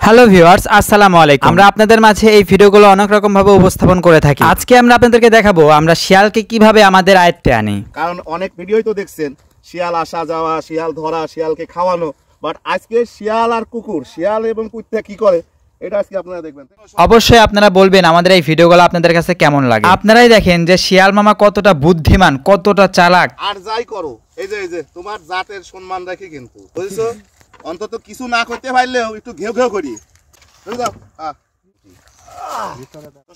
Hello viewers, আসসালামু আলাইকুম। আমরা আপনাদের মাঝে এই ভিডিওগুলো অনেক রকম ভাবে উপস্থাপন করে থাকি। আজকে আমরা আপনাদেরকে দেখাবো আমরা শিয়ালকে কিভাবে আমাদের আয়ত্তে আনি। কারণ অনেক ভিডিওই তো দেখছেন শিয়াল আসা যাওয়া, শিয়াল ধরা, শিয়ালকে খাওয়ানো, বাট আজকে শিয়াল আর কুকুর, শিয়াল এবং কুত্তা কি করে এটা আজকে আপনারা দেখবেন। অবশ্যই আপনারা বলবেন আমাদের এই ভিডিওগুলো আপনাদের কাছে কেমন লাগে। আপনারাই দেখেন যে শিয়াল মামা কতটা বুদ্ধিমান, কতটা চালাক। আর যাই করো এই যে তোমার জাতের সম্মান রাখি, কিন্তু বুঝছো, অন্তত কিছু না করতে পারলেও একটু ঘেউ ঘেউ করি, বুঝছো।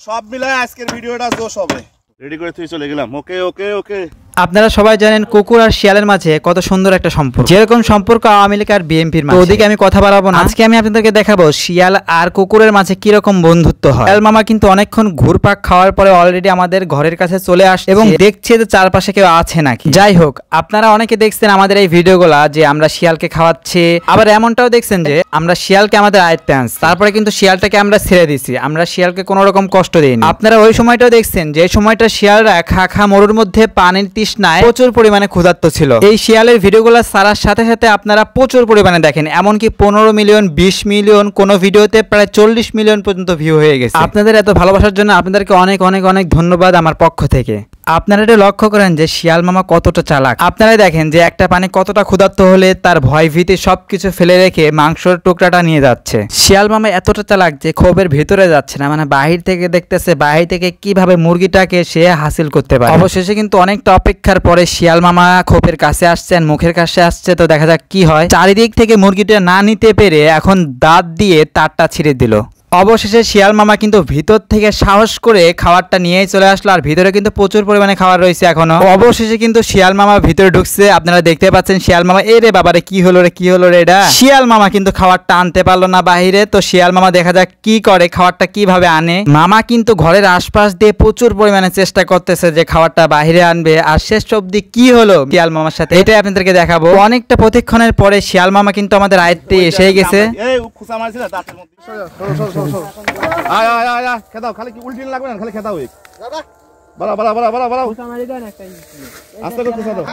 সব মিলায় আজকের ভিডিওটা জোশ হবে। রেডি করে তুই চলে গেলাম। ওকে ওকে ওকে। আপনারা সবাই জানেন কুকুর আর শিয়ালের মাঝে কত সুন্দর একটা সম্পর্ক, যেরকম সম্পর্ক আওয়ামী লীগ আর বিএনপির মাঝে। ওদিকে আমি কথা বাড়াবো না, আজকে আমি আপনাদেরকে দেখাবো শিয়াল আর কুকুরের মাঝে কি রকম বন্ধুত্ব হয়। শিয়াল মামা কিন্তু অনেকক্ষণ ঘুরপাক খাওয়ার পরে অলরেডি আমাদের ঘরের কাছে চলে আসে এবং দেখছে যে চারপাশে কেউ আছে নাকি। যাই হোক, আপনারা অনেকে দেখছেন আমাদের এই ভিডিওগুলা যে আমরা শিয়ালকে খাওয়াচ্ছি, আবার এমনটাও দেখছেন যে আমরা শিয়ালকে আমাদের আয়ত্তে আনছি, তারপরে কিন্তু শিয়ালটাকে আমরা ছেড়ে দিছি, আমরা শিয়ালকে কোনো রকম কষ্ট দিইনি। আপনারা ওই সময়টাও দেখছেন যে সময়টা শিয়ালরা খা মরুর মধ্যে পানির তৃষ্ণায় প্রচুর পরিমাণে ক্ষুধার্ত ছিল। এই শিয়ালের ভিডিওগুলো ছাড়ার সাথে সাথে আপনারা প্রচুর পরিমাণে দেখেন, এমনকি 15 মিলিয়ন, 20 মিলিয়ন, কোন ভিডিওতে প্রায় 40 মিলিয়ন পর্যন্ত ভিউ হয়ে গেছে। আপনাদের এত ভালোবাসার জন্য আপনাদেরকে অনেক অনেক অনেক ধন্যবাদ আমার পক্ষ থেকে। আপনারা এটা লক্ষ্য করেন যে শিয়াল মামা কতটা চালাক। আপনারাই দেখেন যে একটা পানি কতটা ক্ষুধার্ত হলে তার ভয় ভীতি সবকিছু ফেলে রেখে মাংসের টুকরাটা নিয়ে যাচ্ছে। শিয়াল মামা এতটা চালাক যে খোপের ভিতরে যাচ্ছে না, মানে বাহির থেকে দেখতেছে বাহির থেকে কিভাবে মুরগিটাকে সে হাসিল করতে পারে। অবশেষে কিন্তু অনেকটা অপেক্ষার পরে শিয়াল মামা খোপের কাছে আসছেন, মুখের কাছে আসছে। তো দেখা যাক কি হয়। চারিদিক থেকে মুরগিটা না নিতে পেরে এখন দাঁত দিয়ে তারটা ছিঁড়ে দিল। অবশেষে শিয়াল মামা কিন্তু ভিতর থেকে সাহস করে খাবারটা নিয়েই চলে আসলো, আর ভিতরে কিন্তু প্রচুর পরিমাণে খাবার রয়েছে এখনো। অবশেষে কিন্তু শিয়াল মামা ভিতরে ঢুকছে। আপনারা দেখতে পাচ্ছেন শিয়াল মামা, এ রে বাবারে কি হলো রে এটা। শিয়াল মামা কিন্তু খাবারটা আনতে পারলো না বাহিরে। তো শিয়াল মামা দেখা যাক কি করে, খাবারটা কিভাবে আনে। মামা কিন্তু ঘরের আশপাশ দিয়ে প্রচুর পরিমাণে চেষ্টা করতেছে যে খাবারটা বাহিরে আনবে, আর শেষ অবধি কি হলো শিয়াল মামার সাথে এটাই আপনাদেরকে দেখাবো। অনেকটা প্রতীক্ষণের পরে শিয়াল মামা কিন্তু আমাদের আয়ত্তে এসে গেছে। খালি কি উল্টি লাগবে না, খালি খেতাও বাড়া বাড়া বাড়া বাড়া বাড়া আস্তে করে খুশা দাও।